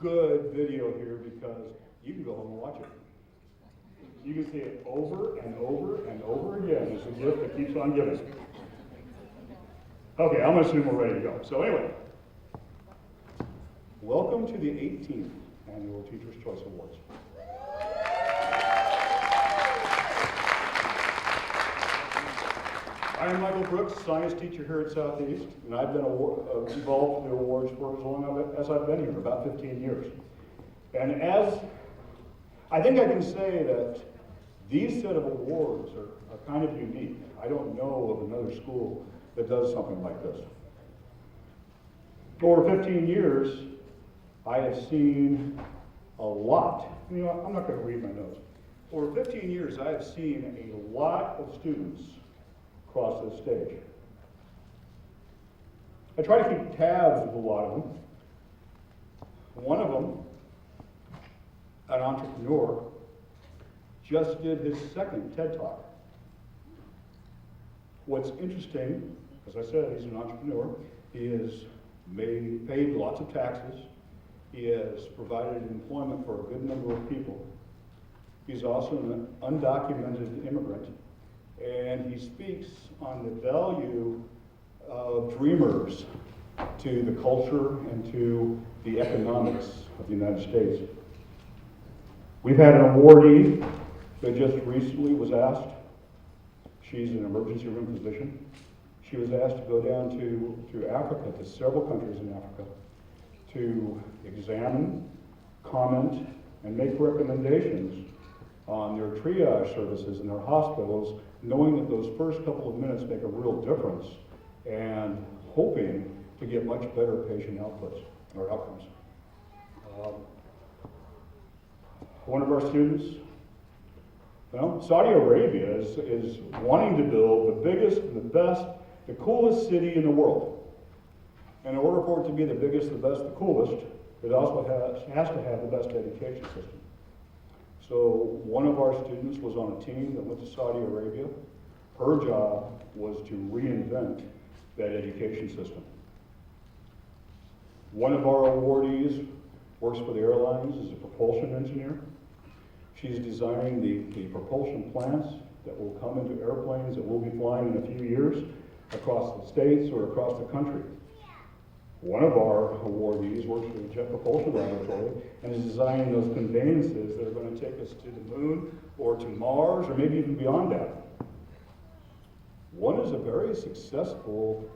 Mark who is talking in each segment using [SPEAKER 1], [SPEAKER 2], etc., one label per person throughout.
[SPEAKER 1] good video here because you can go home and watch it. You can see it over and over and over again. It's a gift that keeps on giving. Okay, I'm going to assume we're ready to go. So anyway, welcome to the 18th Annual Teacher's Choice Awards. I am Michael Brooks, science teacher here at Southeast, and I've been involved in the awards for as long as I've been here, about 15 years. And as I think I can say that these set of awards are kind of unique. I don't know of another school that does something like this. For 15 years, I have seen a lot. You know, I'm not going to read my notes. For 15 years, I have seen a lot of students cross this stage. I try to keep tabs with a lot of them. One of them, an entrepreneur, just did his second TED Talk. What's interesting, as I said, he's an entrepreneur. He has paid lots of taxes. He has provided employment for a good number of people. He's also an undocumented immigrant. And he speaks on the value of dreamers to the culture and to the economics of the United States. We've had an awardee that just recently was asked, she's an emergency room physician, she was asked to go down to Africa, to several countries in Africa, to examine, comment, and make recommendations on their triage services in their hospitals, knowing that those first couple of minutes make a real difference, and hoping to get much better patient outputs or outcomes. One of our students, Saudi Arabia is wanting to build the biggest, the best, the coolest city in the world. And in order for it to be the biggest, the best, the coolest, it also has to have the best education system. So one of our students was on a team that went to Saudi Arabia. Her job was to reinvent that education system. One of our awardees works for the airlines as a propulsion engineer. She's designing the propulsion plants that will come into airplanes that will be flying in a few years across the states or across the country. One of our awardees works for the Jet Propulsion Laboratory and is designing those conveyances that are going to take us to the moon or to Mars or maybe even beyond that. One is a very successful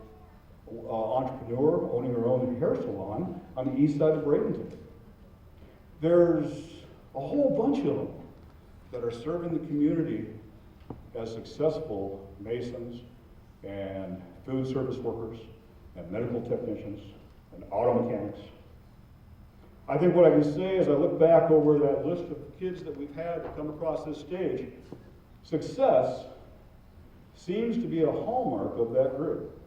[SPEAKER 1] entrepreneur owning her own hair salon on the east side of Bradenton. There's a whole bunch of them that are serving the community as successful masons and food service workers and medical technicians and auto mechanics. I think what I can say as I look back over that list of kids that we've had come across this stage, success seems to be a hallmark of that group.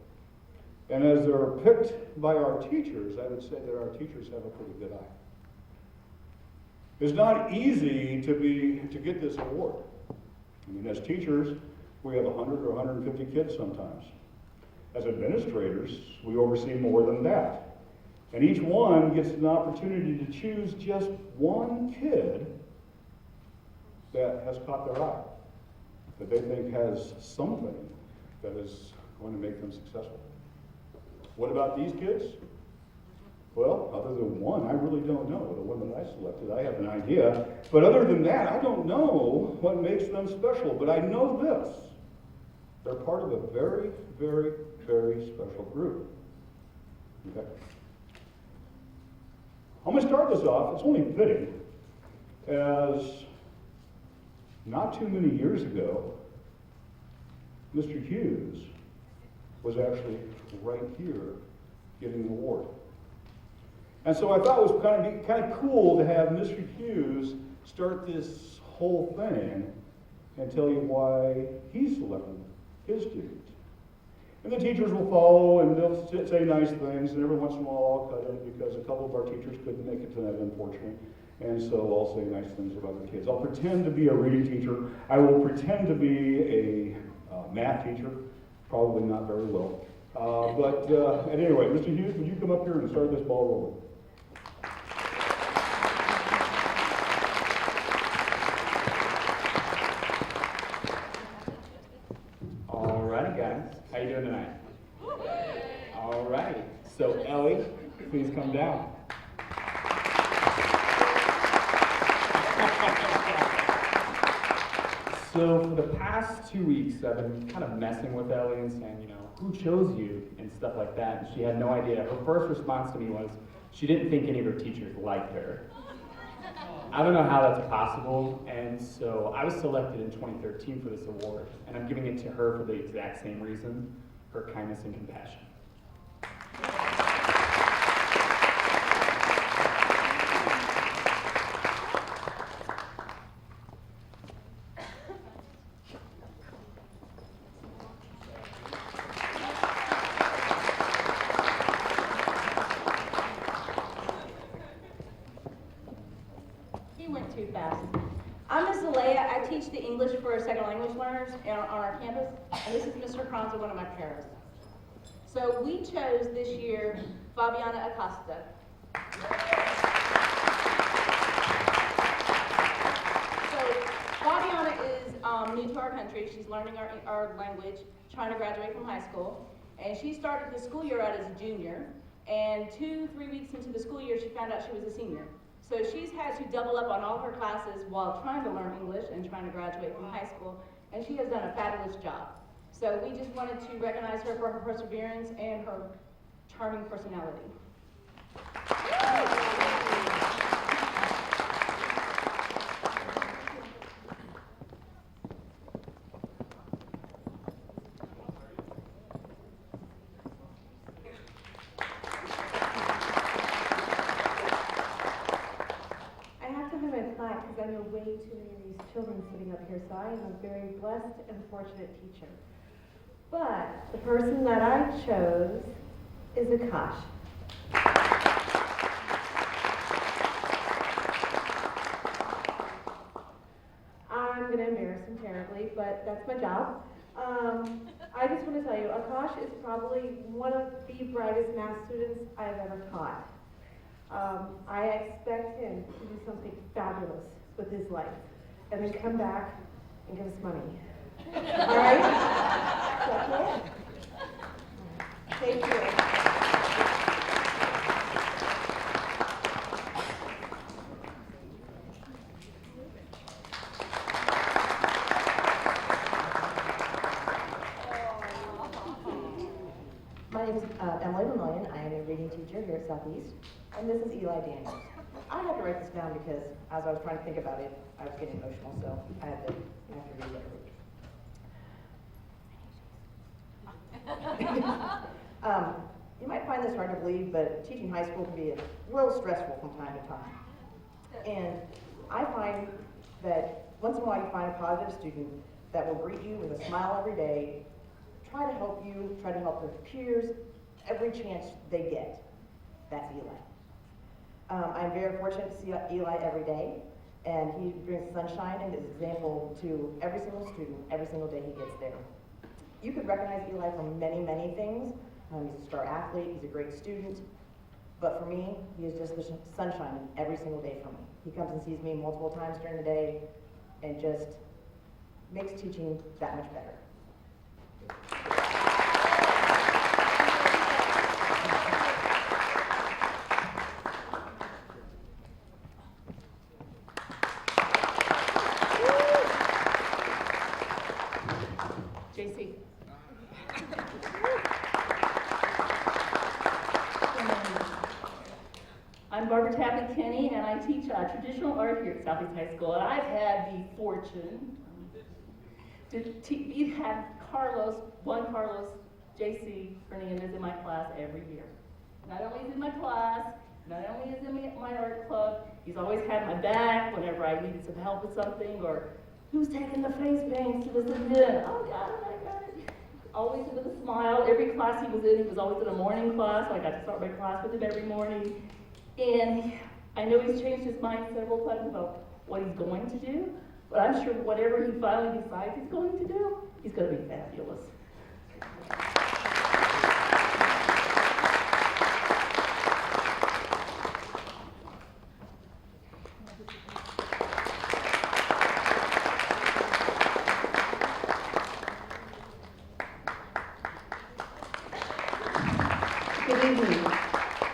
[SPEAKER 1] And as they're picked by our teachers, I would say that our teachers have a pretty good eye. It's not easy to get this award. I mean, as teachers, we have 100 or 150 kids sometimes. As administrators, we oversee more than that. And each one gets an opportunity to choose just one kid that has caught their eye, that they think has something that is going to make them successful. What about these kids? Well, other than one, I really don't know. The one that I selected, I have an idea. But other than that, I don't know what makes them special. But I know this. They're part of a very, very, very special group. Okay? I'm going to start this off. It's only fitting, as not too many years ago, Mr. Hughes was actually right here getting an award. And so I thought it was kind of cool to have Mr. Hughes start this whole thing and tell you why he selected his student. And the teachers will follow and they'll say nice things, and every once in a while I'll cut in because a couple of our teachers couldn't make it tonight, unfortunately. And so I'll say nice things about the kids. I'll pretend to be a reading teacher. I will pretend to be a math teacher, probably not very well. But at any rate, Mr. Hughes, would you come up here and start this ball rolling? down. So for the past 2 weeks, I've been kind of messing with Ellie and saying, you know, who chose you and stuff like that. And she had no idea. Her first response to me was, she didn't think any of her teachers liked her. I don't know how that's possible, and so I was selected in 2013 for this award, and I'm giving it to her for the exact same reason, her kindness and compassion.
[SPEAKER 2] Too fast. I'm Ms. Alea. I teach the English for second language learners on our campus, and this is Mr. Kronza, one of my paras. So we chose this year Fabiana Acosta. So Fabiana is new to our country. She's learning our language, trying to graduate from high school, and she started the school year out as a junior, and 2-3 weeks into the school year, she found out she was a senior. So she's had to double up on all her classes while trying to learn English and trying to graduate from high school, and she has done a fabulous job. So we just wanted to recognize her for her perseverance and her charming personality.
[SPEAKER 3] Because I know way too many of these children sitting up here, so I am a very blessed and fortunate teacher. But the person that I chose is Akash. I'm going to embarrass him terribly, but that's my job. I just want to tell you, Akash is probably one of the brightest math students I've ever taught. I expect him to do something fabulous with his life and then come back and give us money. All right? Is that it? Thank you.
[SPEAKER 4] My name is Emily Lemillion. I am a reading teacher here at Southeast, and this is Eli Daniels. I had to write this down because as I was trying to think about it, I was getting emotional, so I had to read it. You might find this hard to believe, but teaching high school can be a little stressful from time to time. And I find that once in a while you find a positive student that will greet you with a smile every day, try to help you, try to help their peers every chance they get. That's Eli. I'm very fortunate to see Eli every day, and he brings sunshine and is an example to every single student every single day he gets there. You could recognize Eli from many, many things. He's a star athlete, he's a great student, but for me, he is just the sunshine every single day for me. He comes and sees me multiple times during the day and just makes teaching that much better.
[SPEAKER 2] JC. I'm Barbara Tapley Kenny, and I teach traditional art here at Southeast High School. And I've had the fortune to have Carlos JC Fernandez in my class every year. Not only is he in my class, not only is he in my art club, he's always had my back whenever I needed some help with something, or who's taking the face paints to this event? Oh, got it, I got it. Always with a smile. Every class he was in, he was always in a morning class, so I got to start my class with him every morning. And I know he's changed his mind several times about what he's going to do, but I'm sure whatever he finally decides he's going to do, he's going to be fabulous.
[SPEAKER 3] Good evening.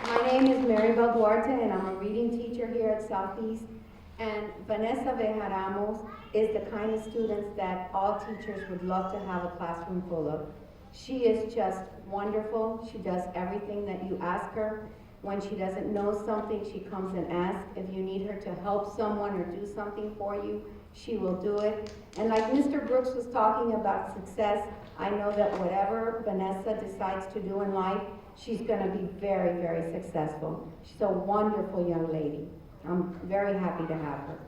[SPEAKER 3] My name is Mary
[SPEAKER 5] Duarte, and I'm a reading teacher here at Southeast. And Vanessa Bejaramos is the kind of students that all teachers would love to have a classroom full of. She is just wonderful. She does everything that you ask her. When she doesn't know something, she comes and asks. If you need her to help someone or do something for you, she will do it. And like Mr. Brooks was talking about success, I know that whatever Vanessa decides to do in life, she's going to be very, very successful. She's a wonderful young lady. I'm very happy to have her.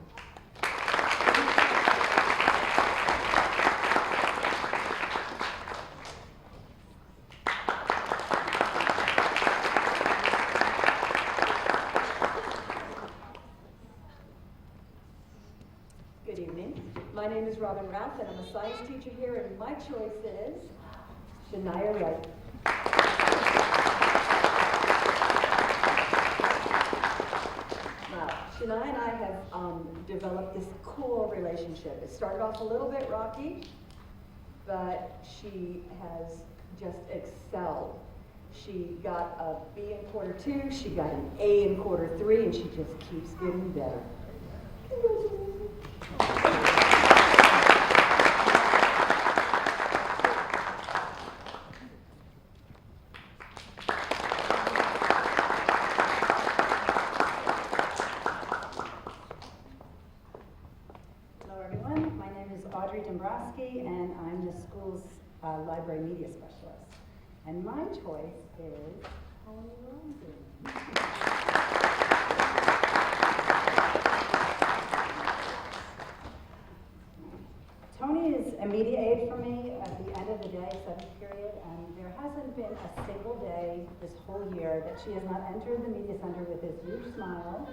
[SPEAKER 6] Good evening. My name is Robin Rath, and I'm a science teacher here, and my choice is Shania Wright. Now, Shania and I have developed this cool relationship. It started off a little bit rocky, but she has just excelled. She got a B in quarter 2, she got an A in quarter 3, and she just keeps getting better.
[SPEAKER 7] And I'm the school's library media specialist. And my choice is Tony Rosen. Tony is a media aide for me at the end of the day, 7th period, and there hasn't been a single day this whole year that she has not entered the media center with this huge smile.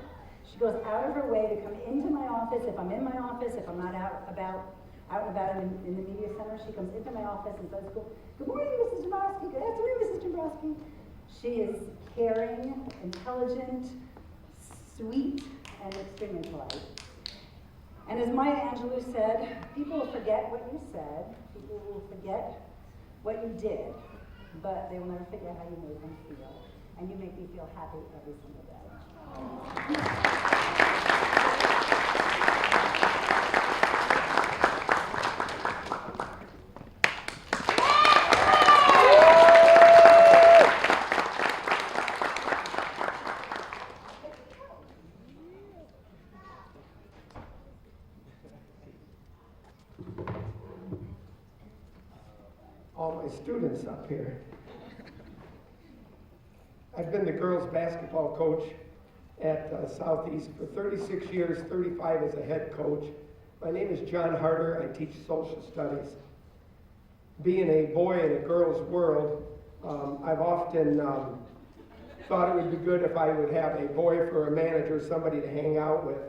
[SPEAKER 7] She goes out of her way to come into my office if I'm in my office, if I'm not out and about in the media center. She comes into my office and says, "Good morning, Mrs. Dombrowski. Good afternoon, Mrs. Dombrowski." She is caring, intelligent, sweet, and extremely polite. And as Maya Angelou said, people will forget what you said, people will forget what you did, but they will never forget how you made them feel. And you make me feel happy every single day.
[SPEAKER 8] All my students up here. I've been the girls basketball coach at Southeast for 36 years, 35 as a head coach. My name is John Harder. I teach social studies. Being a boy in a girl's world, I've often thought it would be good if I would have a boy for a manager, somebody to hang out with.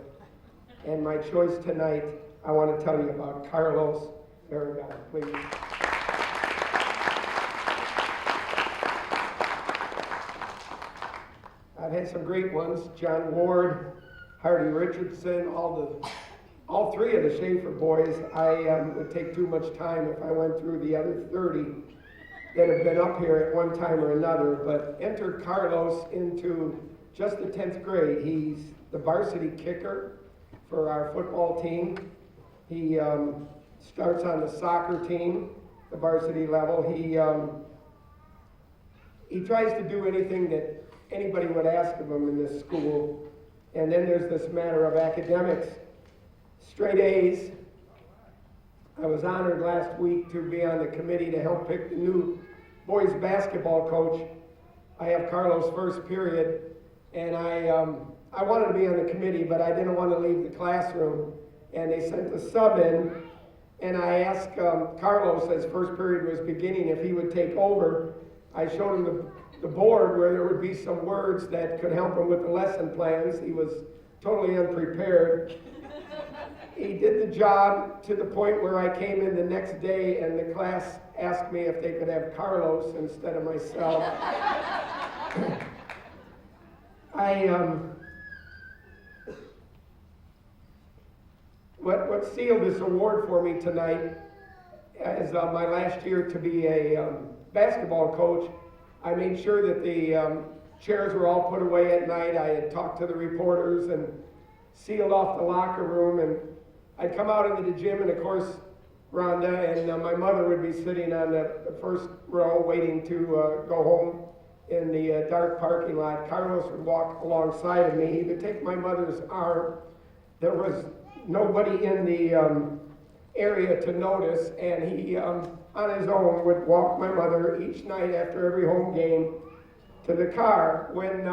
[SPEAKER 8] And my choice tonight, I want to tell you about Carlos Aragon, please. I've had some great ones, John Ward, Hardy Richardson, all three of the Schaefer boys. I would take too much time if I went through the other 30 that have been up here at one time or another, but enter Carlos into just the 10th grade. He's the varsity kicker for our football team. He starts on the soccer team, the varsity level. He tries to do anything that anybody would ask of him in this school. And then there's this matter of academics. Straight A's. I was honored last week to be on the committee to help pick the new boys basketball coach. I have Carlos first period, and I wanted to be on the committee, but I didn't want to leave the classroom. And they sent a sub in, and I asked Carlos, as first period was beginning, if he would take over. I showed him the board where there would be some words that could help him with the lesson plans. He was totally unprepared. He did the job to the point where I came in the next day and the class asked me if they could have Carlos instead of myself. What sealed this award for me tonight is my last year to be a basketball coach. I made sure that the chairs were all put away at night. I had talked to the reporters and sealed off the locker room, and I'd come out into the gym, and of course, Rhonda and my mother would be sitting on the first row waiting to go home in the dark parking lot. Carlos would walk alongside of me. He would take my mother's arm. There was nobody in the area to notice, and he, on his own, would walk my mother each night after every home game to the car. When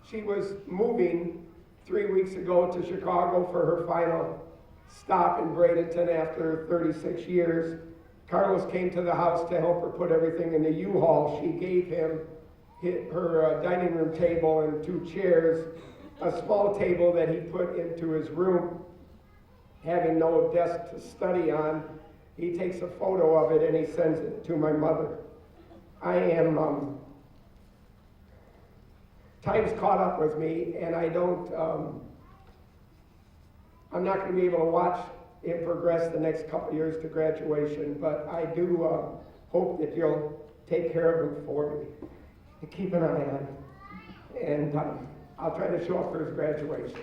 [SPEAKER 8] she was moving 3 weeks ago to Chicago for her final stop in Bradenton after 36 years, Carlos came to the house to help her put everything in the U-Haul. She gave him her dining room table and 2 chairs, a small table that he put into his room, having no desk to study on. He takes a photo of it and he sends it to my mother. I am, time's caught up with me, and I don't, I'm not going to be able to watch him progress the next couple years to graduation, but I do hope that you'll take care of him for me and keep an eye on him. And I'll try to show up for his graduation.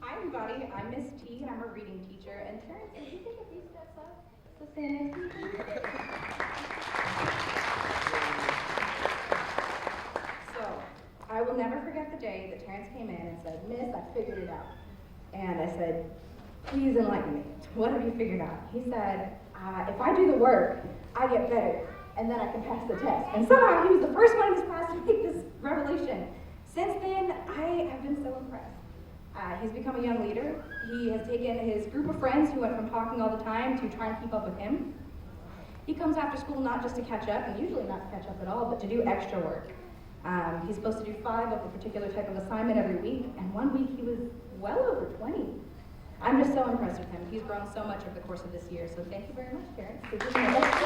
[SPEAKER 9] Hi everybody, I'm Miss T and I'm a reading teacher. And Terrence, would you take a few steps up to stand next to you? So, I will never forget the day that Terrence came in and said, Miss, I figured it out. And I said, please enlighten me. What have you figured out? He said, if I do the work, I get better, and then I can pass the test. And somehow he was the first one in his class to make this revelation. Since then, I have been so impressed. He's become a young leader. He has taken his group of friends who went from talking all the time to trying to keep up with him. He comes after school not just to catch up, and usually not to catch up at all, but to do extra work. He's supposed to do 5 of a particular type of assignment every week, and one week he was well over 20. I'm just so impressed with him. He's grown so much over the course of this year, so thank you very much, parents, for giving me that.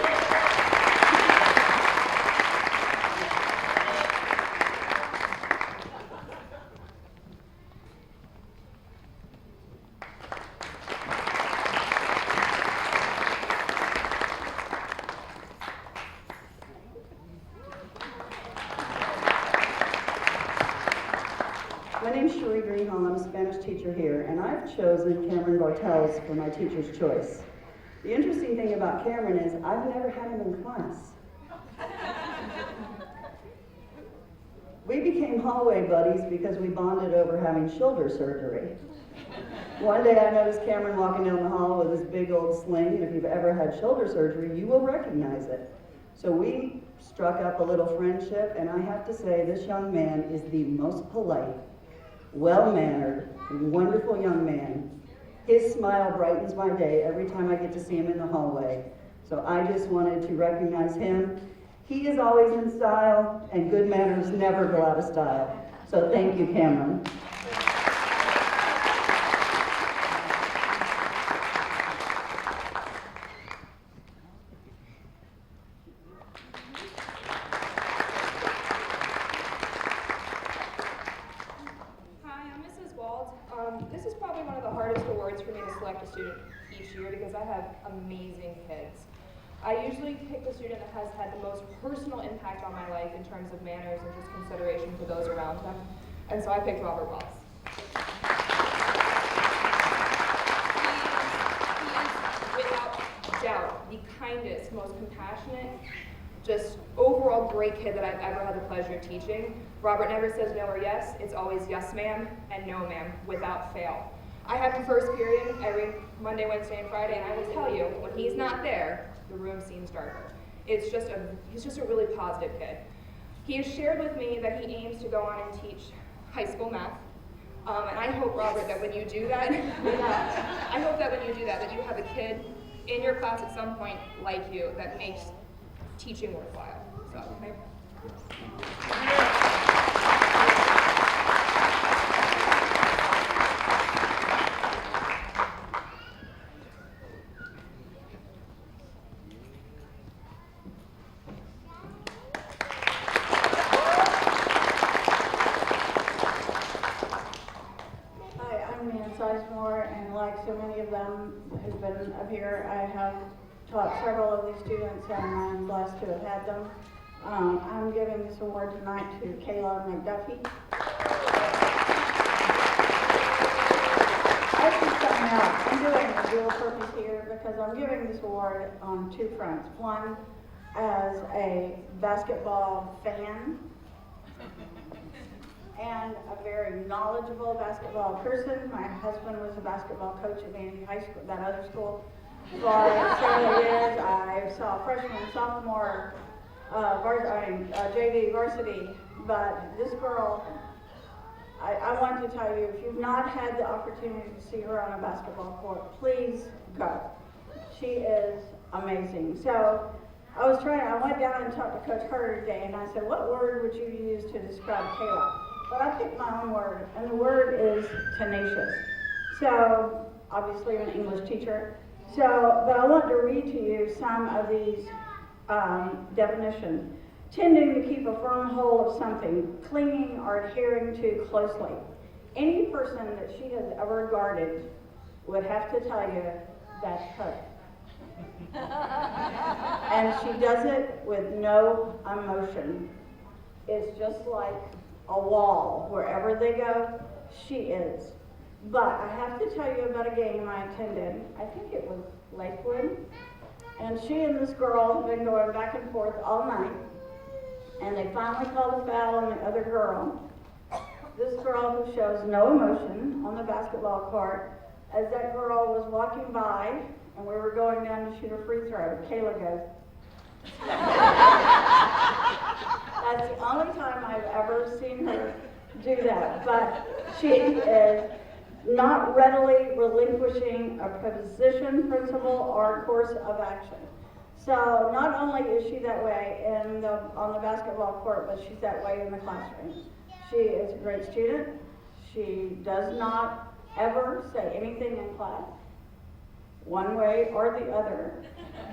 [SPEAKER 10] My name's Cherie Greenhall. I'm a Spanish teacher here, and I've chosen Cameron Bartels for my teacher's choice. The interesting thing about Cameron is I've never had him in class. We became hallway buddies because we bonded over having shoulder surgery. One day I noticed Cameron walking down the hall with this big old sling, and if you've ever had shoulder surgery, you will recognize it. So we struck up a little friendship, and I have to say this young man is the most polite, well-mannered, wonderful young man. His smile brightens my day every time I get to see him in the hallway. So I just wanted to recognize him. He is always in style, and good manners never go out of style. So thank you, Cameron.
[SPEAKER 11] This is probably one of the hardest awards for me to select a student each year because I have amazing kids. I usually pick the student that has had the most personal impact on my life in terms of manners and just consideration for those around them. And so I picked Robert Ross. He is, without doubt, the kindest, most compassionate, just overall great kid that I've ever had the pleasure of teaching. Robert never says no or yes. It's always yes, ma'am, and no, ma'am, without fail. I have him first period every Monday, Wednesday, and Friday, and I will tell you, when he's not there, the room seems darker. He's just a really positive kid. He has shared with me that he aims to go on and teach high school math. And I hope, Robert, that when you do that, I hope that when you do that, that you have a kid in your class at some point like you that makes teaching worthwhile. So, okay.
[SPEAKER 12] like so many of them who've been up here, I have taught several of these students and I'm blessed to have had them. I'm giving this award tonight to Gaylor McDuffie. I should something else. I'm doing a dual purpose here because I'm giving this award on two fronts. One, as a basketball fan and a very knowledgeable basketball person. My husband was a basketball coach at Vandy High School, that other school, for several years. I saw freshman, sophomore, JV varsity, but this girl, I want to tell you, if you've not had the opportunity to see her on a basketball court, please go. She is amazing. So I went down and talked to Coach Herter today, and I said, what word would you use to describe Kayla? But I picked my own word, and the word is tenacious. So, obviously I'm an English teacher. So, but I want to read to you some of these definitions. Tending to keep a firm hold of something, clinging or adhering to closely. Any person that she has ever guarded would have to tell you that's her. And she does it with no emotion. It's just like a wall. Wherever they go, she is. But I have to tell you about a game I attended. I think it was Lakewood. And she and this girl have been going back and forth all night. And they finally called a foul on the other girl. This girl who shows no emotion on the basketball court. As that girl was walking by, and we were going down to shoot a free throw, Kayla goes. That's the only time I've ever seen her do that. But she is not readily relinquishing a position, principle, or course of action. So not only is she that way on the basketball court, but she's that way in the classroom. She is a great student. She does not ever say anything in class, one way or the other.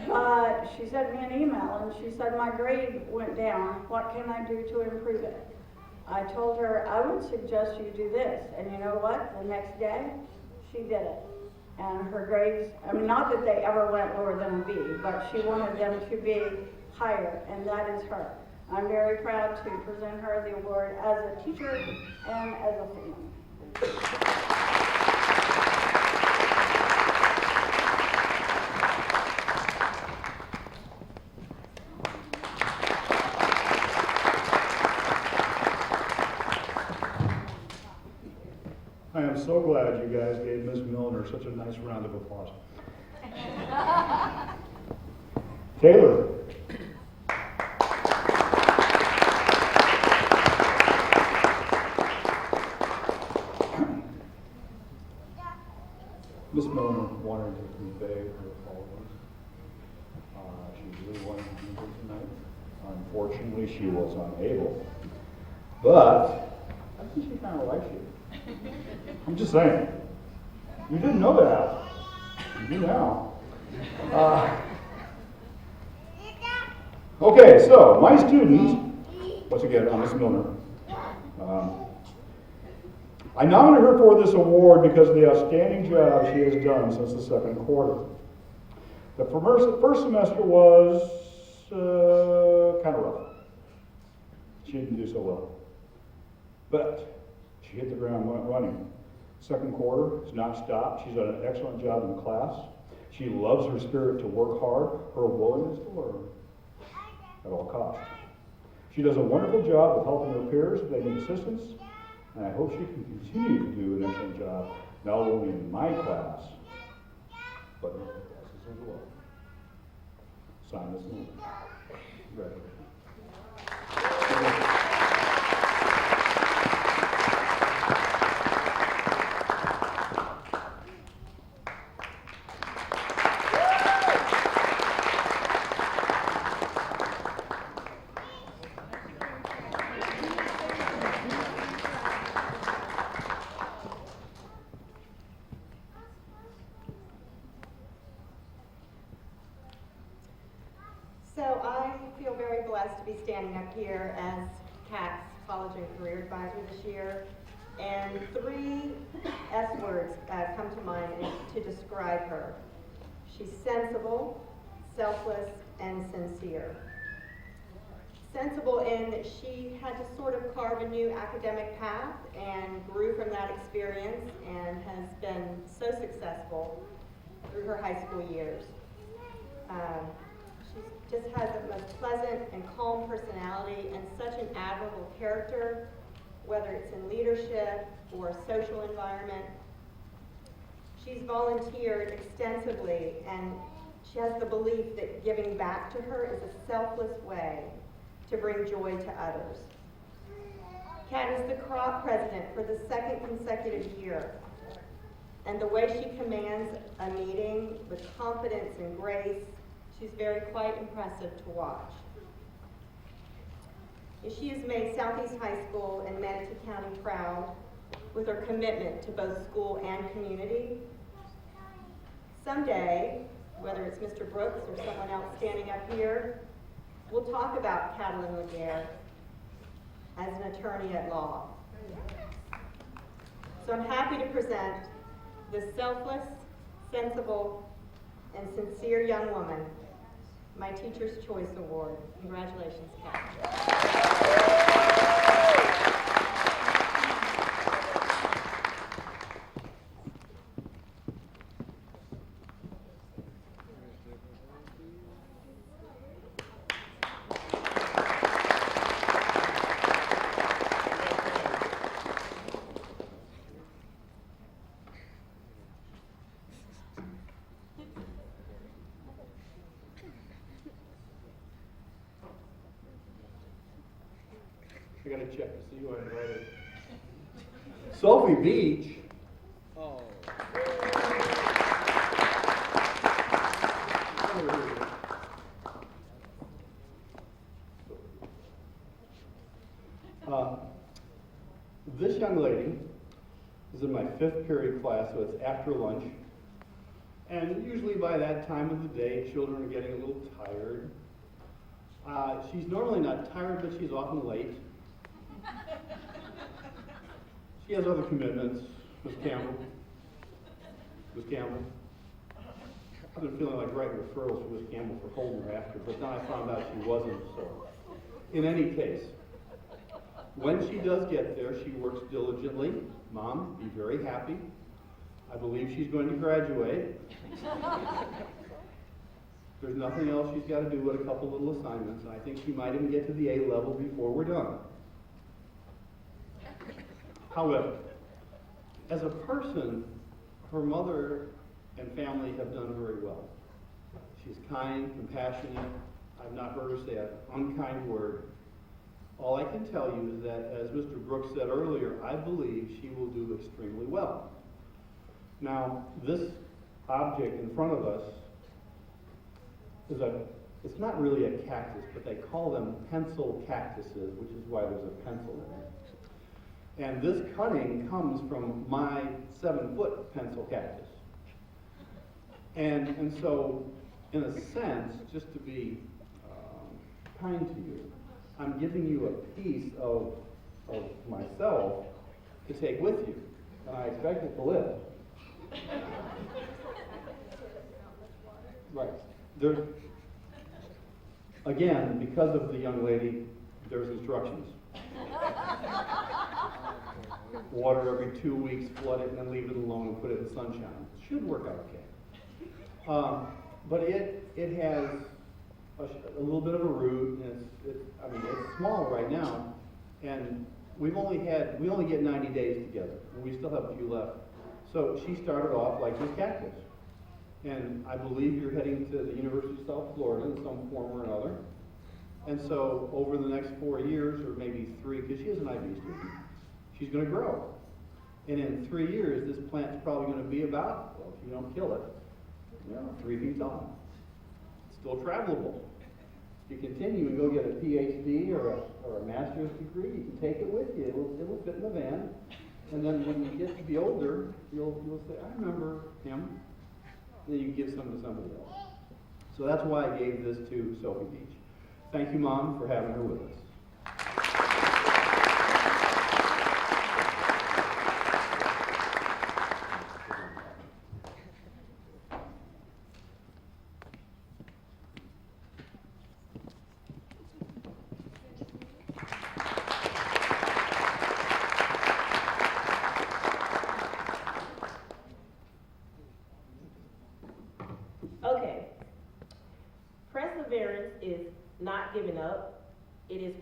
[SPEAKER 12] But she sent me an email and she said, my grade went down. What can I do to improve it? I told her, I would suggest you do this. And you know what? The next day, she did it. And her grades, I mean, not that they ever went lower than a B, but she wanted them to be higher, and that is her. I'm very proud to present her the award as a teacher and as a family.
[SPEAKER 1] I am so glad you guys gave Miss Milner such a nice round of applause. Taylor. Miss Milner wanted to convey her following. She really wanted to be here tonight. Unfortunately, she was unable. But I think she kind of likes you. I'm just saying. You didn't know that. You do now. Okay, so my student, once again, Miss Milner, I nominated her for this award because of the outstanding job she has done since the second quarter. The first semester was kind of rough. She didn't do so well. But she hit the ground running. Second quarter, it's not stopped. She's done an excellent job in class. She loves her spirit to work hard, her willingness to learn at all costs. She does a wonderful job of helping her peers if they need assistance, and I hope she can continue to do an excellent job, not only in my class, but in other classes as well. Sign this note. Congratulations.
[SPEAKER 4] So I feel very blessed to be standing up here as CAT's College and Career Advisor this year.
[SPEAKER 13] And three S words come to mind to describe her. She's sensible, selfless, and sincere. Sensible in that she had to sort of carve a new academic path and grew from that experience and has been so successful through her high school years. She just has the most pleasant and calm personality and such an admirable character, whether it's in leadership or social environment. She's volunteered extensively, and she has the belief that giving back to her is a selfless way to bring joy to others. Kat is the crop president for the second consecutive year, and the way she commands a meeting with confidence and grace, she's very quite impressive to watch. She has made Southeast High School and Manatee County proud with her commitment to both school and community. Someday, whether it's Mr. Brooks or someone else standing up here, we'll talk about Catalin Laguerre as an attorney at law. So I'm happy to present this selfless, sensible, and sincere young woman, my Teacher's Choice Award. Congratulations, Kat.
[SPEAKER 1] I gotta check to see who I invited. Sophie Beach. Oh. This young lady is in my 5th period class, so it's after lunch. And usually by that time of the day, children are getting a little tired. She's normally not tired, but she's often late. She has other commitments. Miss Campbell. Miss Campbell. I've been feeling like writing referrals for Miss Campbell for holding her after, but then I found out she wasn't, so. In any case, when she does get there, she works diligently. Mom, be very happy. I believe she's going to graduate. There's nothing else she's got to do but a couple little assignments. I think she might even get to the A level before we're done. However, as a person, her mother and family have done very well. She's kind, compassionate. I've not heard her say an unkind word. All I can tell you is that, as Mr. Brooks said earlier, I believe she will do extremely well. Now, this object in front of us is it's not really a cactus, but they call them pencil cactuses, which is why there's a pencil in it. And this cutting comes from my 7-foot pencil cactus. And so, in a sense, just to be kind to you, I'm giving you a piece of myself to take with you, and I expect it to live. Right. Again, because of the young lady, there's instructions. Water every 2 weeks, flood it, and then leave it alone and put it in the sunshine. It should work out okay. But it has a little bit of a root, and it's small right now, and we only get 90 days together, and we still have a few left. So she started off like this cactus. And I believe you're heading to the University of South Florida in some form or another. And so over the next 4 years, or maybe 3, because she is an IB student, she's going to grow. And in 3 years, this plant's probably going to be about, well, if you don't kill it, 3 feet tall. It's still travelable. If you continue and go get a PhD or a master's degree, you can take it with you. It'll fit in the van. And then when you get to be older, you'll say, I remember him. And then you can give some to somebody else. So that's why I gave this to Sophie Beach. Thank you, Mom, for having her with us.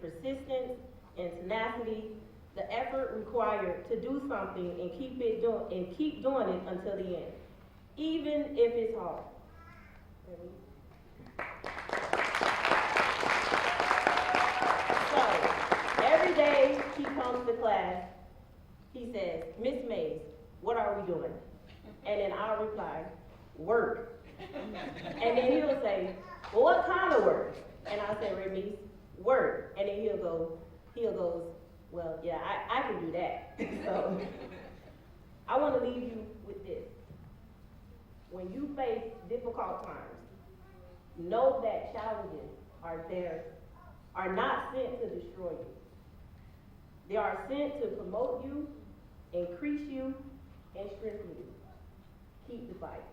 [SPEAKER 14] persistence and tenacity, the effort required to do something and keep doing it until the end, even if it's hard. So, every day he comes to class, he says, "Miss Mays, what are we doing?" And then I'll reply, "Work." And then he'll say, "Well, what kind of work?" And I'll say, "Remiss, work." And then he'll go, "Well, yeah, I can do that." So I want to leave you with this. When you face difficult times, know that challenges are not sent to destroy you. They are sent to promote you, increase you, and strengthen you. Keep the fight.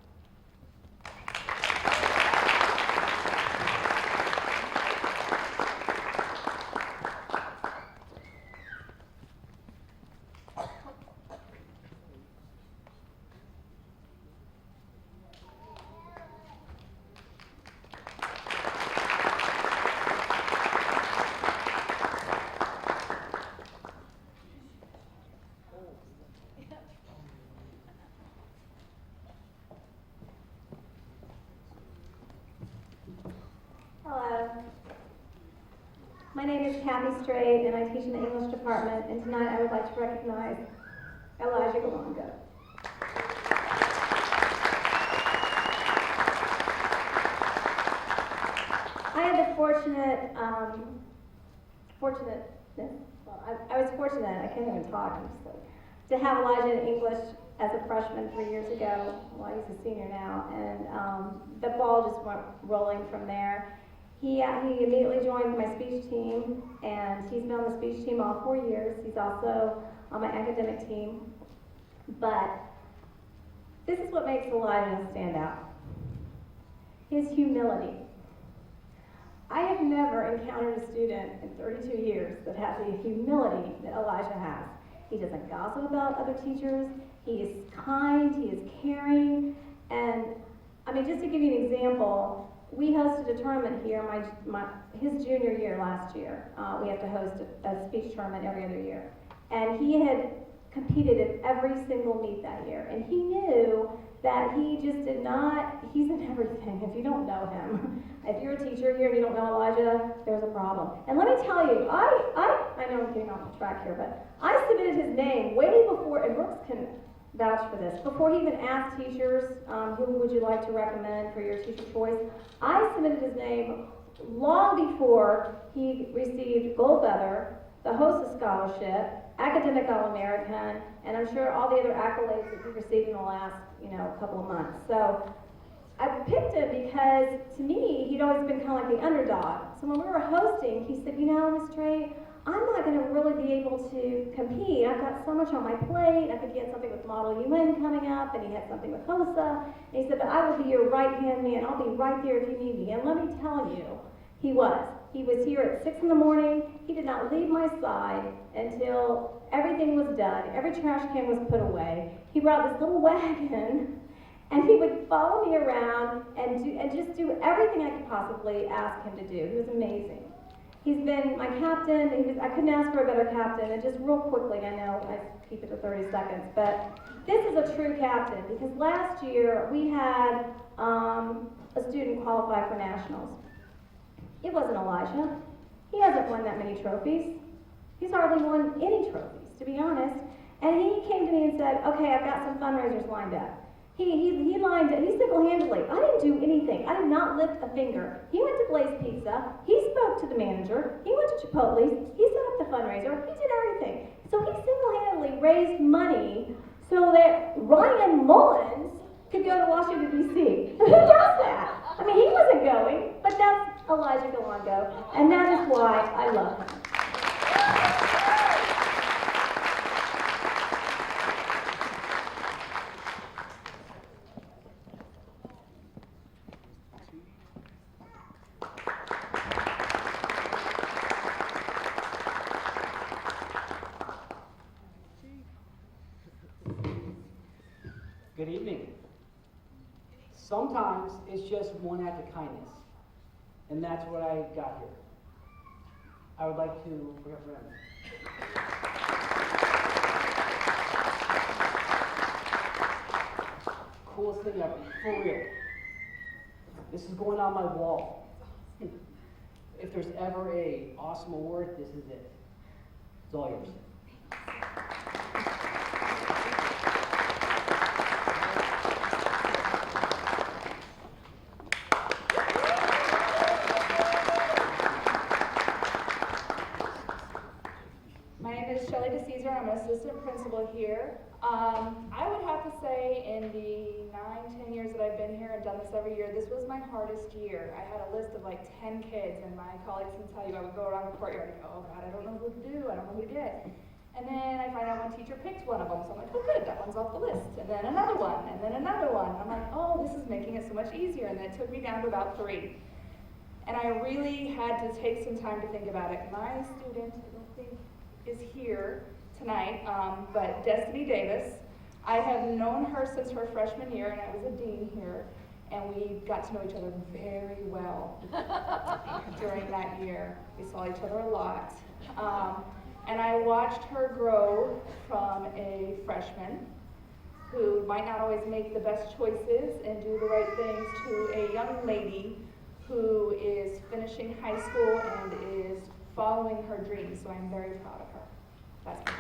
[SPEAKER 15] Hello. My name is Kathy Strait, and I teach in the English department, and tonight I would like to recognize Elijah Galongo. I had the I was fortunate, I can't even talk, I'm just like, to have Elijah in English as a freshman 3 years ago. Well, he's a senior now, and the ball just went rolling from there. He immediately joined my speech team, and he's been on the speech team all 4 years. He's also on my academic team. But this is what makes Elijah stand out. His humility. I have never encountered a student in 32 years that has the humility that Elijah has. He doesn't gossip about other teachers. He is kind, he is caring, and I mean, just to give you an example, we hosted a tournament here his junior year last year. We have to host a speech tournament every other year. And he had competed in every single meet that year. And he knew that he just did not, he's in everything if you don't know him. If you're a teacher here and you don't know Elijah, there's a problem. And let me tell you, I know I'm getting off the track here, but I submitted his name way before, and Brooks can vouch for this, before he even asked teachers, who would you like to recommend for your teacher choice, I submitted his name long before he received Gold Feather, the Hostess Scholarship, Academic All-American, and I'm sure all the other accolades that he received in the last, couple of months. So I picked him because, to me, he'd always been kind of like the underdog. So when we were hosting, he said, Ms. Strait, I'm not going to really be able to compete. I've got so much on my plate. I think he had something with Model UN coming up, and he had something with HOSA. And he said, but I will be your right-hand man. I'll be right there if you need me. And let me tell you, he was. He was here at 6 in the morning. He did not leave my side until everything was done. Every trash can was put away. He brought this little wagon, and he would follow me around and just do everything I could possibly ask him to do. He was amazing. He's been my captain. I couldn't ask for a better captain. And just real quickly, I know I keep it to 30 seconds, but this is a true captain because last year we had a student qualify for nationals. It wasn't Elijah. He hasn't won that many trophies. He's hardly won any trophies, to be honest. And he came to me and said, okay, I've got some fundraisers lined up. He lined up, he single-handedly, I didn't do anything. I did not lift a finger. He went to Blaze Pizza, he spoke to the manager, he went to Chipotle's, he set up the fundraiser, he did everything. So he single-handedly raised money so that Ryan Mullins could go to Washington, D.C. Who does that? I mean, he wasn't going, but that's Elijah Galongo, and that is why I love him.
[SPEAKER 16] Good evening. Sometimes it's just one act of kindness, and that's what I got here.
[SPEAKER 17] I would like to bring up Ren. Coolest thing ever, for real. This is going on my wall. If there's ever a awesome award, this is it. It's all yours.
[SPEAKER 11] My name is Shelley DeCesar. I'm an assistant principal here. I would have to say in the 9-10 years that I've been here and done this every year, this was my hardest year. I had a list of like 10 kids, and my colleagues can tell you I would go around the courtyard and go, oh God, I don't know who to do, I don't know who to get. And then I find out one teacher picked one of them, so I'm like, oh good, that one's off the list. And then another one, and then another one. And I'm like, oh, this is making it so much easier. And then it took me down to about 3. And I really had to take some time to think about it. My student, I don't think, is here tonight, but Destiny Davis. I have known her since her freshman year, and I was a dean here, and we got to know each other very well during that year. We saw each other a lot. And I watched her grow from a freshman who might not always make the best choices and do the right things to a young lady who is finishing high school and is following her dreams. So I'm very proud of her. That's me.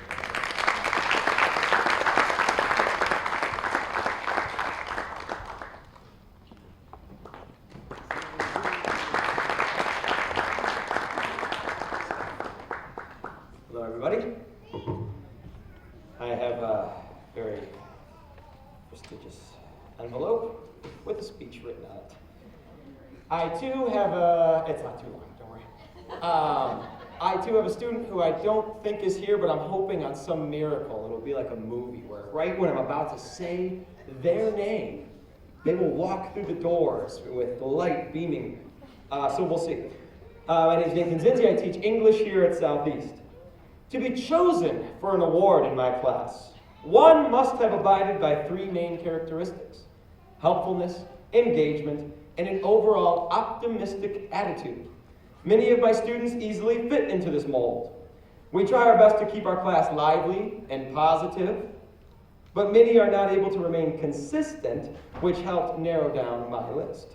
[SPEAKER 18] Hello, everybody. I have a very prestigious envelope with a speech written on it. I too have it's not too long, don't worry. I too have a student who I don't think is here, but I'm hoping on some miracle it'll be like a movie where right when I'm about to say their name, they will walk through the doors with light beaming. So we'll see. My name is Nathan Zinzi. I teach English here at Southeast. To be chosen for an award in my class, one must have abided by 3 main characteristics: helpfulness, engagement, and an overall optimistic attitude. Many of my students easily fit into this mold. We try our best to keep our class lively and positive, but many are not able to remain consistent, which helped narrow down my list.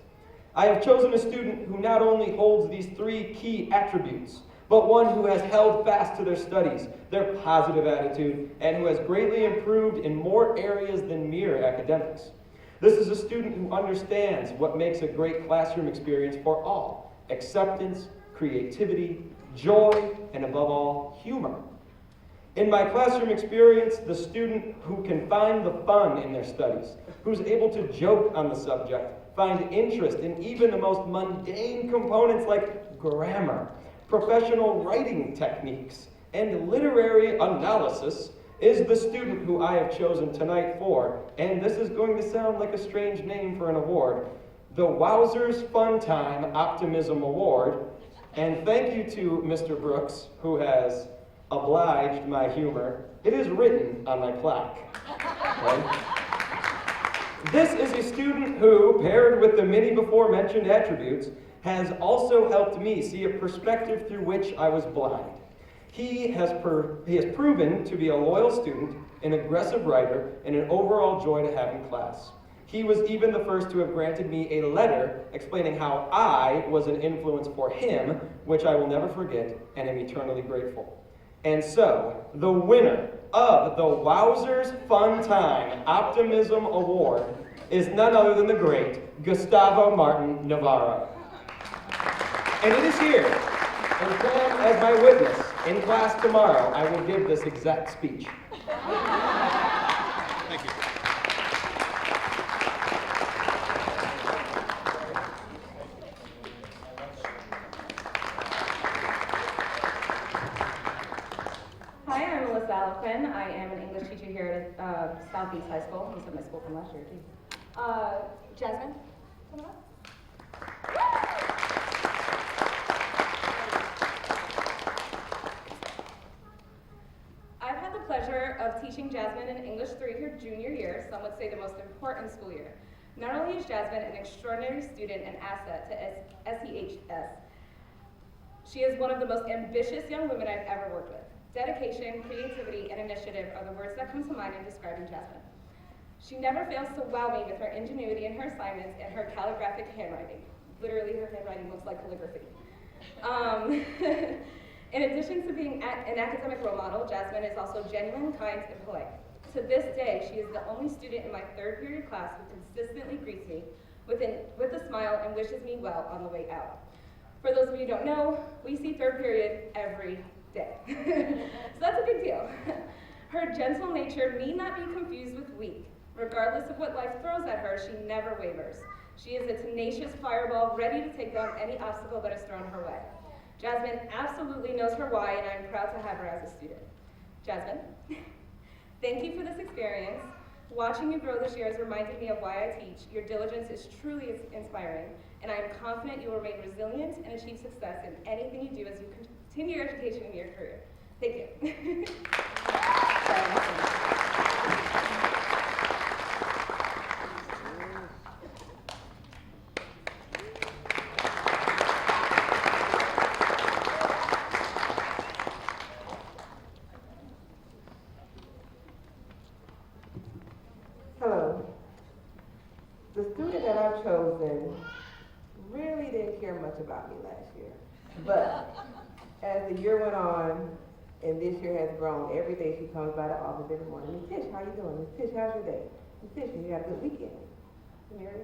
[SPEAKER 18] I have chosen a student who not only holds these 3 key attributes, but one who has held fast to their studies, their positive attitude, and who has greatly improved in more areas than mere academics. This is a student who understands what makes a great classroom experience for all: acceptance, creativity, joy, and above all, humor. In my classroom experience, the student who can find the fun in their studies, who's able to joke on the subject, find interest in even the most mundane components like grammar, professional writing techniques, and literary analysis, is the student who I have chosen tonight for, and this is going to sound like a strange name for an award, the Wowzers Fun Time Optimism Award. And thank you to Mr. Brooks, who has obliged my humor. It is written on my plaque. Right? This is a student who, paired with the many before mentioned attributes, has also helped me see a perspective through which I was blind. He has proven to be a loyal student, an aggressive writer, and an overall joy to have in class. He was even the first to have granted me a letter explaining how I was an influence for him, which I will never forget and am eternally grateful. And so, the winner of the Wowzers Fun Time Optimism Award is none other than the great Gustavo Martin Navarro. And it is here, and Sam as my witness, in class tomorrow, I will give this exact speech. Thank you.
[SPEAKER 19] Hi, I'm Melissa Alquin. I am an English teacher here at Southeast High School. You said my school from last year, too. Jasmine, come on up. I've had the pleasure of teaching Jasmine in English 3 her junior year, some would say the most important school year. Not only is Jasmine an extraordinary student and asset to SEHS, She is one of the most ambitious young women I've ever worked with. Dedication, creativity, and initiative are the words that come to mind in describing Jasmine. She never fails to wow me with her ingenuity in her assignments and her calligraphic handwriting. Literally, her handwriting looks like calligraphy. In addition to being an academic role model, Jasmine is also genuine, kind, and polite. To this day, she is the only student in my third period class who consistently greets me with a smile and wishes me well on the way out. For those of you who don't know, we see third period every day. So that's a big deal. Her gentle nature need not be confused with weak. Regardless of what life throws at her, she never wavers. She is a tenacious fireball ready to take down any obstacle that is thrown her way. Jasmine absolutely knows her why, and I'm proud to have her as a student. Jasmine, thank you for this experience. Watching you grow this year has reminded me of why I teach. Your diligence is truly inspiring, and I am confident you will remain resilient and achieve success in anything you do as you continue your education and your career. Thank you.
[SPEAKER 20] Hello. The student that I've chosen really didn't care much about me last year. But as the year went on, and this year has grown, every day she comes by the office every morning. Miss Tish, how you doing? Miss Tish, how's your day? Miss Tish, you had a good weekend. Mary?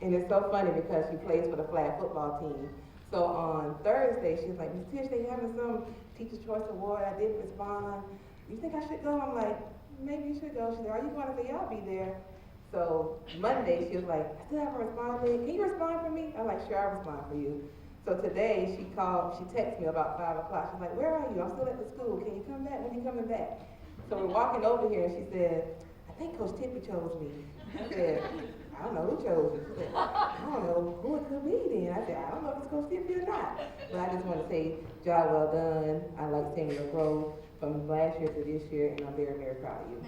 [SPEAKER 20] And it's so funny because she plays for the flag football team. So on Thursday, she was like, Miss Tish, they having some Teacher's Choice Award. I didn't respond. You think I should go? I'm like, maybe you should go. She said, are you going? I said, yeah, I'll be there. So Monday, she was like, I still haven't responded. Can you respond for me? I'm like, sure, I'll respond for you. So today, she texted me about 5 o'clock. She's like, where are you? I'm still at the school. Can you come back? When are you coming back? So we're walking over here, and she said, I think Coach Tippy chose me. I said, I don't know who chose you. She said, I don't know who it could be then. I said, I don't know if it's Coach Tippy or not. But I just want to say, job well done. I like seeing your growth from last year to this year, and I'm very, very proud of you.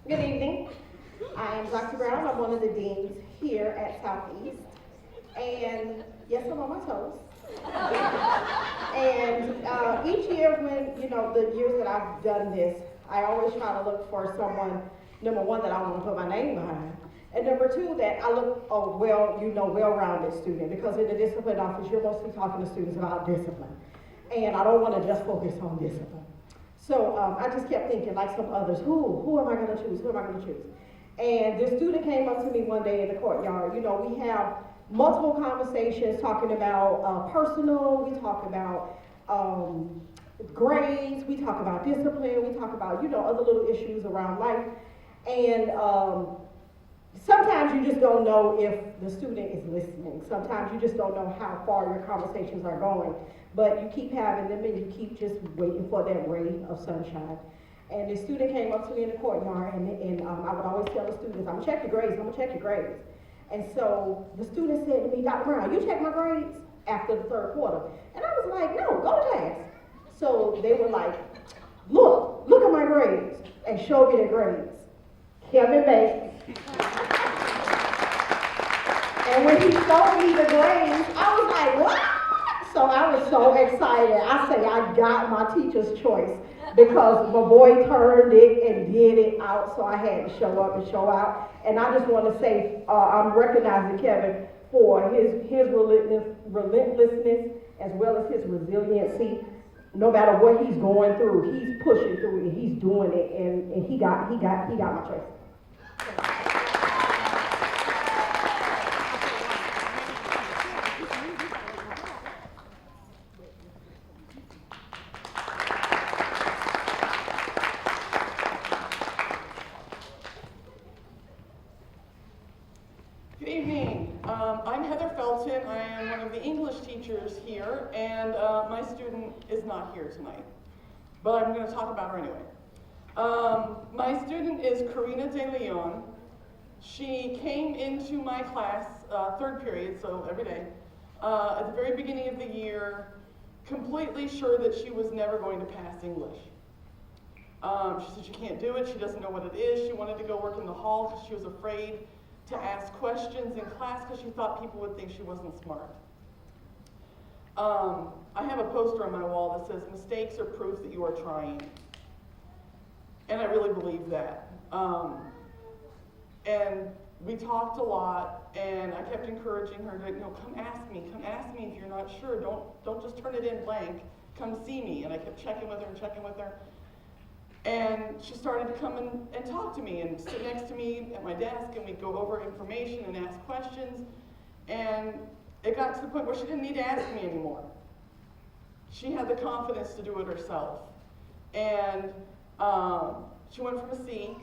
[SPEAKER 3] Good evening. I am Dr. Brown. I'm one of the deans here at Southeast. And yes, I'm on my toes. And each year when, the years that I've done this, I always try to look for someone, number one, that I want to put my name behind. And number two, that I look a well-rounded student. Because in the discipline office, you're mostly talking to students about discipline. And I don't want to just focus on discipline. So I just kept thinking, like some others, who am I going to choose? Who am I going to choose? And this student came up to me one day in the courtyard. We have multiple conversations talking about personal, we talk about grades, we talk about discipline, we talk about, other little issues around life. And sometimes you just don't know if the student is listening. Sometimes you just don't know how far your conversations are going. But you keep having them and you keep just waiting for that ray of sunshine. And the student came up to me in the courtyard and I would always tell the students, I'm gonna check your grades, I'm gonna check your grades. And so the student said to me, Dr. Brown, you check my grades after the third quarter. And I was like, no, go to class. So they were like, look at my grades, and show me the grades. Kevin Bates. And when he showed me the grades, I was like, what? So I was so excited. I say I got my teacher's choice because my boy turned it and did it out, so I had to show up and show out. And I just want to say I'm recognizing Kevin for his relentlessness as well as his resiliency. No matter what he's going through, he's pushing through it, he's doing it, and he got my choice.
[SPEAKER 21] I am one of the English teachers here, and my student is not here tonight. But I'm going to talk about her anyway. My student is Karina De Leon. She came into my class, third period, so every day, at the very beginning of the year, completely sure that she was never going to pass English. She said she can't do it, she doesn't know what it is. She wanted to go work in the hall because she was afraid to ask questions in class because she thought people would think she wasn't smart. I have a poster on my wall that says, "Mistakes are proof that you are trying." And I really believe that. And we talked a lot, and I kept encouraging her to, come ask me if you're not sure. Don't just turn it in blank. Come see me. And I kept checking with her. And she started to come and talk to me and sit next to me at my desk, and we'd go over information and ask questions. And it got to the point where she didn't need to ask me anymore. She had the confidence to do it herself. And she went from a C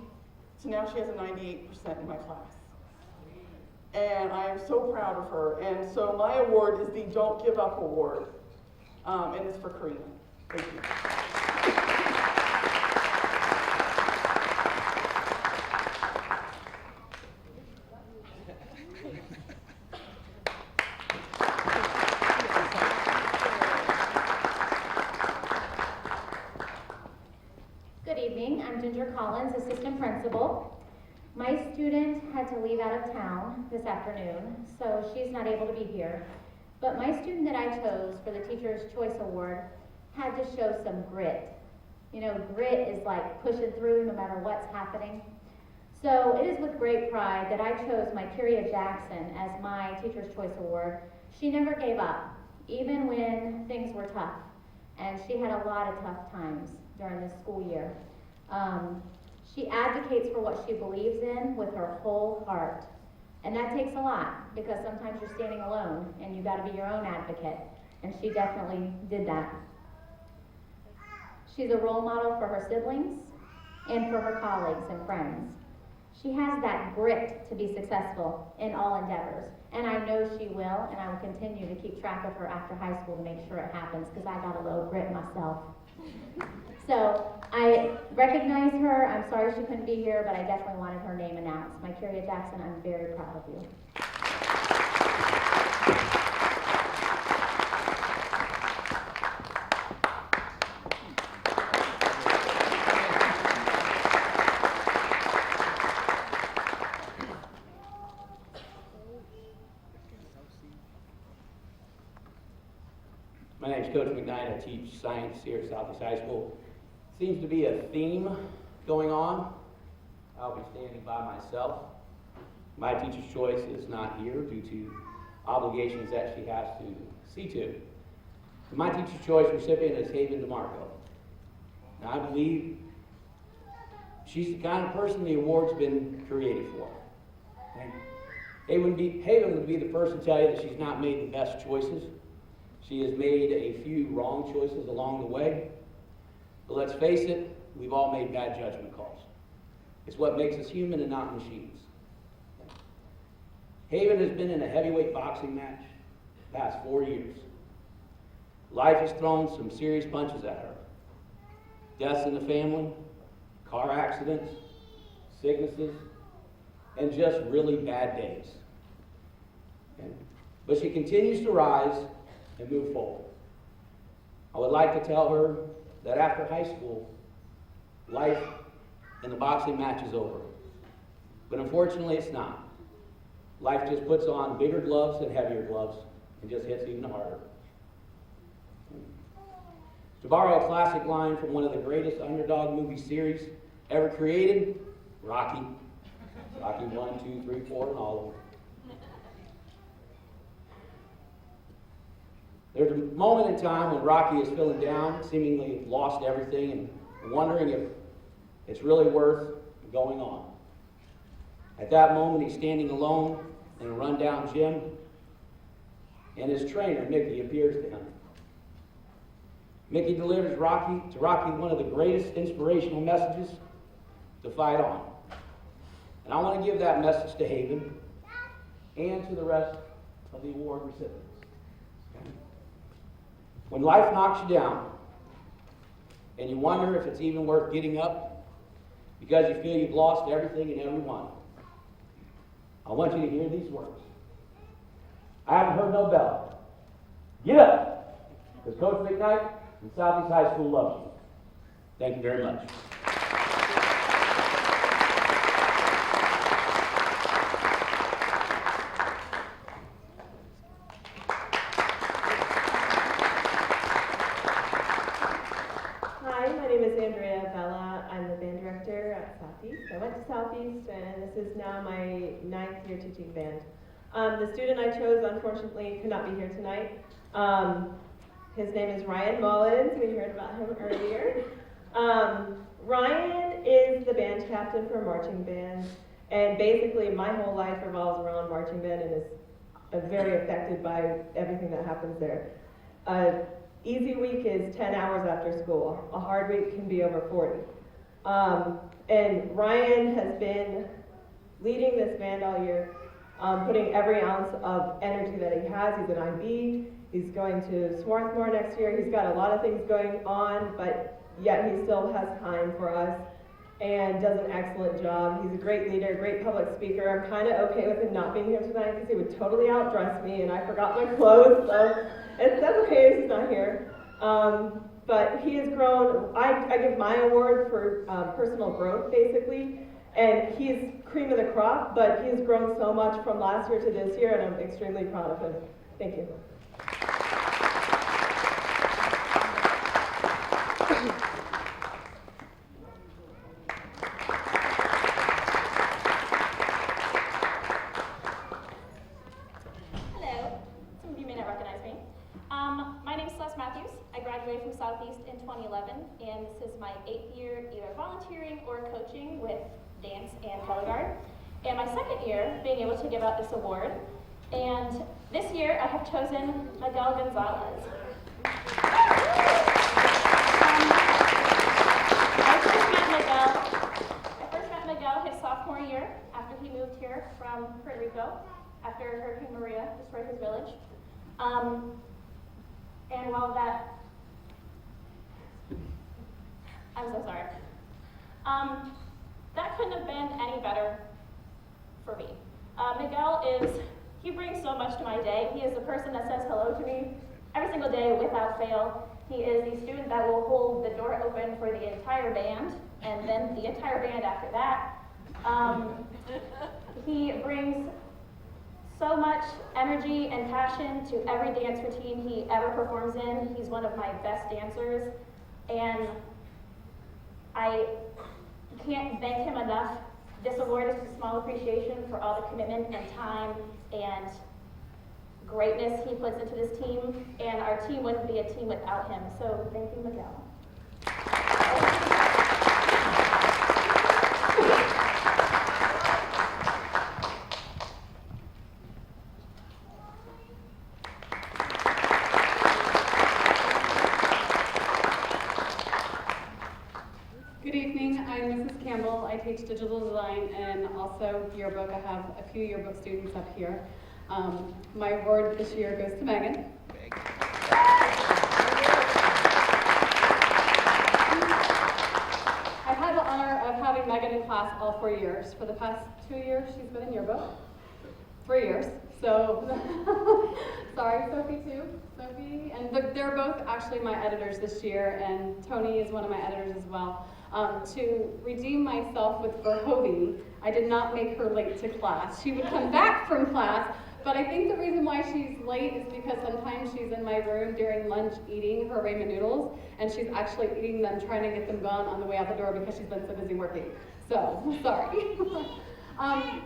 [SPEAKER 21] to now she has a 98% in my class. And I am so proud of her. And so my award is the Don't Give Up Award. And it's for Karina. Thank you.
[SPEAKER 2] Assistant principal. My student had to leave out of town this afternoon, so she's not able to be here. But my student that I chose for the Teacher's Choice Award had to show some grit. Grit is like pushing through no matter what's happening. So it is with great pride that I chose my Kyria Jackson as my Teacher's Choice Award. She never gave up, even when things were tough. And she had a lot of tough times during this school year. She advocates for what she believes in with her whole heart. And that takes a lot, because sometimes you're standing alone and you got to be your own advocate. And she definitely did that. She's a role model for her siblings and for her colleagues and friends. She has that grit to be successful in all endeavors. And I know she will, and I will continue to keep track of her after high school to make sure it happens, because I got a little grit myself. So I recognize her. I'm sorry she couldn't be here, but I definitely wanted her name announced. My Kyria Jackson, I'm very proud of you.
[SPEAKER 22] My name's Coach McKnight. I teach science here at Southeast High School. Seems to be a theme going on. I'll be standing by myself. My teacher's choice is not here due to obligations that she has to see to. My teacher's choice recipient is Haven DeMarco. Now, I believe she's the kind of person the award's been created for. And Haven would be the first to tell you that she's not made the best choices. She has made a few wrong choices along the way. But let's face it, we've all made bad judgment calls. It's what makes us human and not machines. Haven has been in a heavyweight boxing match the past 4 years. Life has thrown some serious punches at her. Deaths in the family, car accidents, sicknesses, and just really bad days. But she continues to rise and move forward. I would like to tell her that after high school, life in the boxing match is over. But unfortunately, it's not. Life just puts on bigger gloves and heavier gloves and just hits even harder. To borrow a classic line from one of the greatest underdog movie series ever created, Rocky. Rocky 1, 2, 3, 4, and all of them. There's a moment in time when Rocky is feeling down, seemingly lost everything, and wondering if it's really worth going on. At that moment, he's standing alone in a rundown gym, and his trainer, Mickey, appears to him. Mickey delivers to Rocky one of the greatest inspirational messages to fight on. And I want to give that message to Haven and to the rest of the award recipients. When life knocks you down and you wonder if it's even worth getting up because you feel you've lost everything and everyone, I want you to hear these words. I haven't heard no bell. Get up, because Coach McKnight and Southeast High School loves you. Thank you very much.
[SPEAKER 5] Hi, my name is Andrea Bella. I'm the band director at Southeast. I went to Southeast, and this is now my 9th year teaching band. The student I chose, unfortunately, could not be here tonight. His name is Ryan Mullins. We heard about him earlier. Ryan is the band captain for marching band, and basically my whole life revolves around marching band and is very affected by everything that happens there. Easy week is 10 hours after school. A hard week can be over 40. And Ryan has been leading this band all year, putting every ounce of energy that he has. He's an IB. He's going to Swarthmore next year. He's got a lot of things going on, but yet he still has time for us and does an excellent job. He's a great leader, great public speaker. I'm kind of okay with him not being here tonight because he would totally outdress me and I forgot my clothes, so that's okay if he's not here. But he has grown. I give my award for personal growth, basically, and he's cream of the crop, but he has grown so much from last year to this year, and I'm extremely proud of him. Thank you.
[SPEAKER 6] From Southeast in 2011, and this is my 8th year either volunteering or coaching with dance and color guard, and my 2nd year being able to give out this award. And this year I have chosen Miguel Gonzalez. I first met Miguel his sophomore year after he moved here from Puerto Rico after Hurricane Maria destroyed his village. And while that I'm so sorry. That couldn't have been any better for me. Miguel he brings so much to my day. He is the person that says hello to me every single day without fail. He is the student that will hold the door open for the entire band, and then the entire band after that. He brings so much energy and passion to every dance routine he ever performs in. He's one of my best dancers, and I can't thank him enough. This award is a small appreciation for all the commitment and time and greatness he puts into this team, and our team wouldn't be a team without him. So thank you, Miguel.
[SPEAKER 23] Good evening, I'm Mrs. Campbell. I teach digital design and also yearbook. I have a few yearbook students up here. My award this year goes to Megan. I've had the honor of having Megan in class all 4 years. For the past 2 years, she's been in yearbook. 3 years, so sorry, Sophie too. Sophie, and they're both actually my editors this year, and Tony is one of my editors as well. To redeem myself with Verhovie, I did not make her late to class. She would come back from class, but I think the reason why she's late is because sometimes she's in my room during lunch eating her ramen noodles, and she's actually eating them, trying to get them gone on the way out the door because she's been so busy working. So, sorry.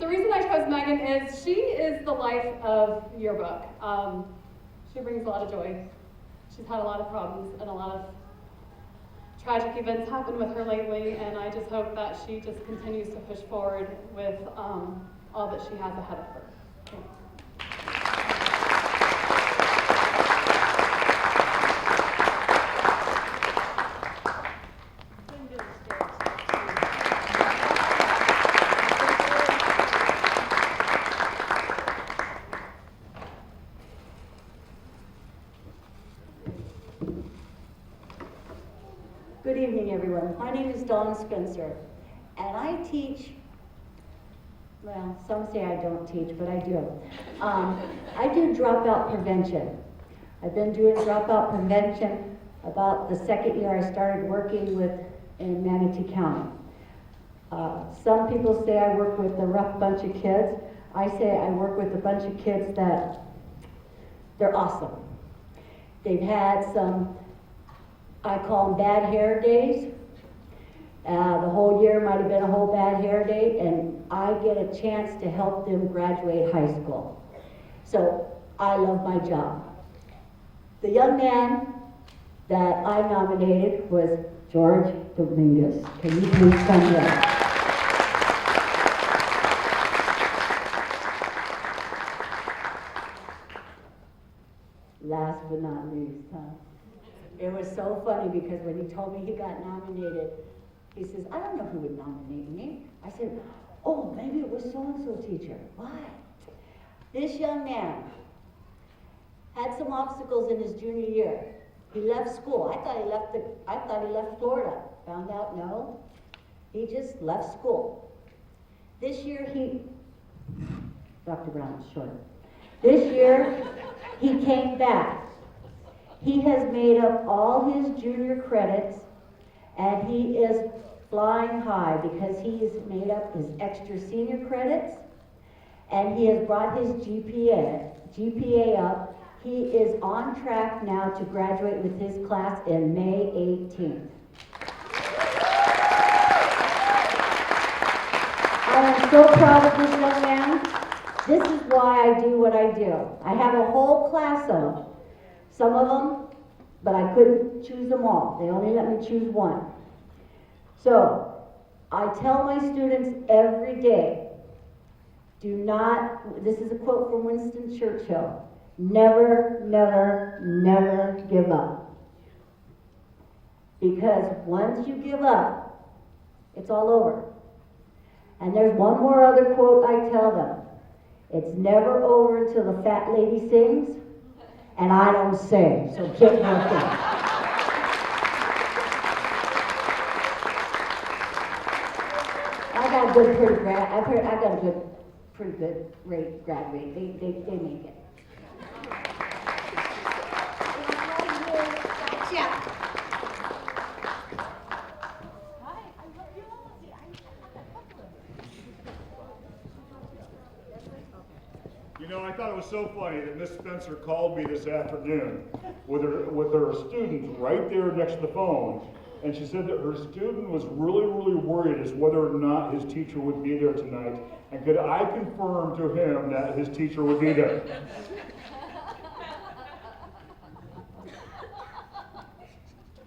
[SPEAKER 23] The reason I chose Megan is she is the life of yearbook. She brings a lot of joy. She's had a lot of problems and a lot of tragic events happen with her lately, and I just hope that she just continues to push forward with all that she has ahead of her. Thanks.
[SPEAKER 24] Good evening, everyone. My name is Dawn Spencer, and
[SPEAKER 7] I teach, well, some say I don't teach, but I do. I do dropout prevention. I've been doing dropout prevention about the second year I started working with in Manatee County. Some people say I work with a rough bunch of kids. I say I work with a bunch of kids that they're awesome. They've had some, I call them bad hair days. The whole year might have been a whole bad hair day, and I get a chance to help them graduate high school. So I love my job. The young man that I nominated was George Dominguez. Can you please come in? Last but not least, it was so funny because when he told me he got nominated, he says, I don't know who would nominate me. I said, oh, maybe it was so-and-so teacher. Why? This young man had some obstacles in his junior year. He left school. I thought he left Florida. Found out, no. He just left school. This year Dr. Brown is short. This year, he came back. He has made up all his junior credits, and he is flying high because he has made up his extra senior credits, and he has brought his GPA up. He is on track now to graduate with his class in May 18th. I am so proud of this young man. This is why I do what I do. I have a whole class of them. Some of them, but I couldn't choose them all. They only let me choose one. So, I tell my students every day, do not, this is a quote from Winston Churchill, never, never, never give up. Because once you give up, it's all over. And there's one more other quote I tell them. It's never over until the fat lady sings, and I don't sing, so get working. I got a good, pretty good rate graduate. They make it.
[SPEAKER 12] Yeah.
[SPEAKER 1] You know, I thought it was so funny that Miss Spencer called me this afternoon with her student right there next to the phone, and she said that her student was really, really worried as whether or not his teacher would be there tonight, and could I confirm to him that his teacher would be there?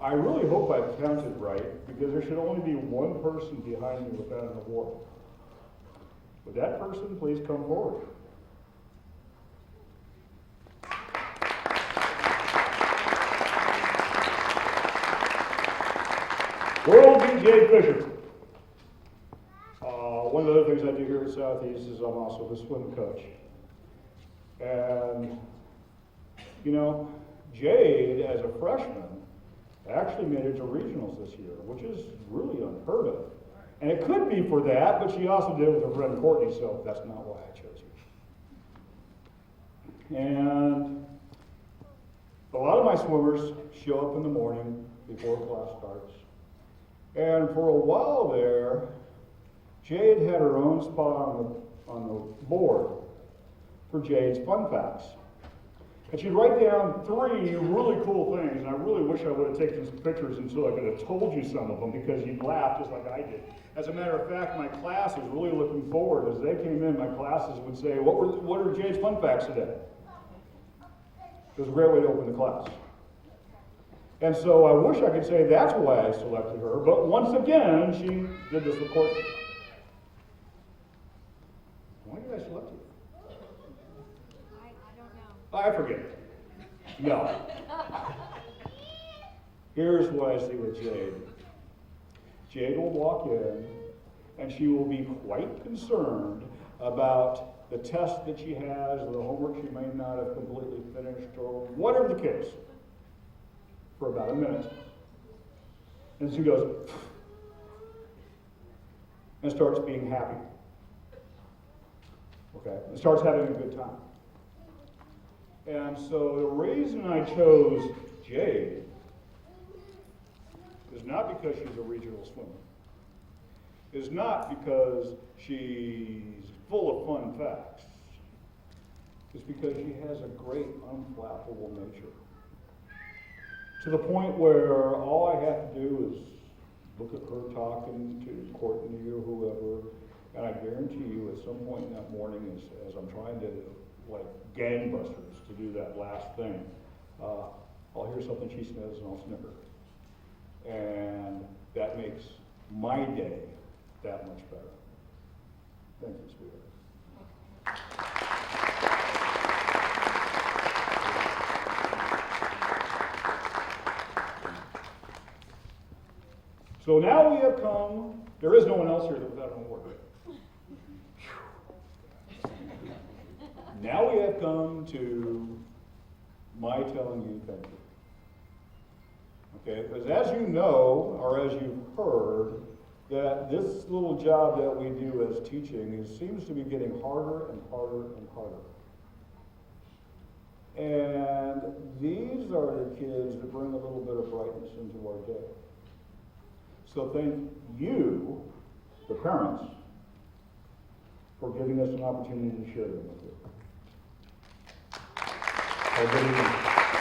[SPEAKER 1] I really hope I've counted right, because there should only be one person behind me with that award. Would that person please come forward? World DJ Fisher. One of the other things I do here at Southeast is I'm also the swim coach. And, you know, Jade, as a freshman, actually made it to regionals this year, which is really unheard of. And it could be for that, but she also did it with her friend Courtney, so that's not why I chose you. And a lot of my swimmers show up in the morning before class starts. And for a while there, Jade had her own spot on the board for Jade's Fun Facts. And she'd write down 3 really cool things, and I really wish I would have taken some pictures until I could have told you some of them, because you'd laugh just like I did. As a matter of fact, my class was really looking forward. As they came in, my classes would say, what are Jade's Fun Facts today? It was a great way to open the class. And so I wish I could say that's why I selected her, but once again, she did this with Courtney. Why did I select you?
[SPEAKER 19] I don't know.
[SPEAKER 1] I forget. No. Here's what I see with Jade. Jade will walk in, and she will be quite concerned about the test that she has, or the homework she may not have completely finished, or whatever the case, for about a minute. And she goes, and starts being happy. Okay, and starts having a good time. And so the reason I chose Jade is not because she's a regional swimmer. Is not because she's full of fun facts. It's because she has a great unflappable nature. To the point where all I have to do is look at her talking to Courtney or whoever, and I guarantee you at some point in that morning as I'm trying to, like gangbusters, to do that last thing, I'll hear something she says and I'll snicker. And that makes my day that much better. Thank you, sweetheart. So now we have come, there is no one else here without an award. Now we have come to my telling you thank you. Okay, because as you know, or as you've heard, that this little job that we do as teaching seems to be getting harder and harder and harder. And these are the kids that bring a little bit of brightness into our day. So thank you, the parents, for giving us an opportunity to share them with you. Have a good evening.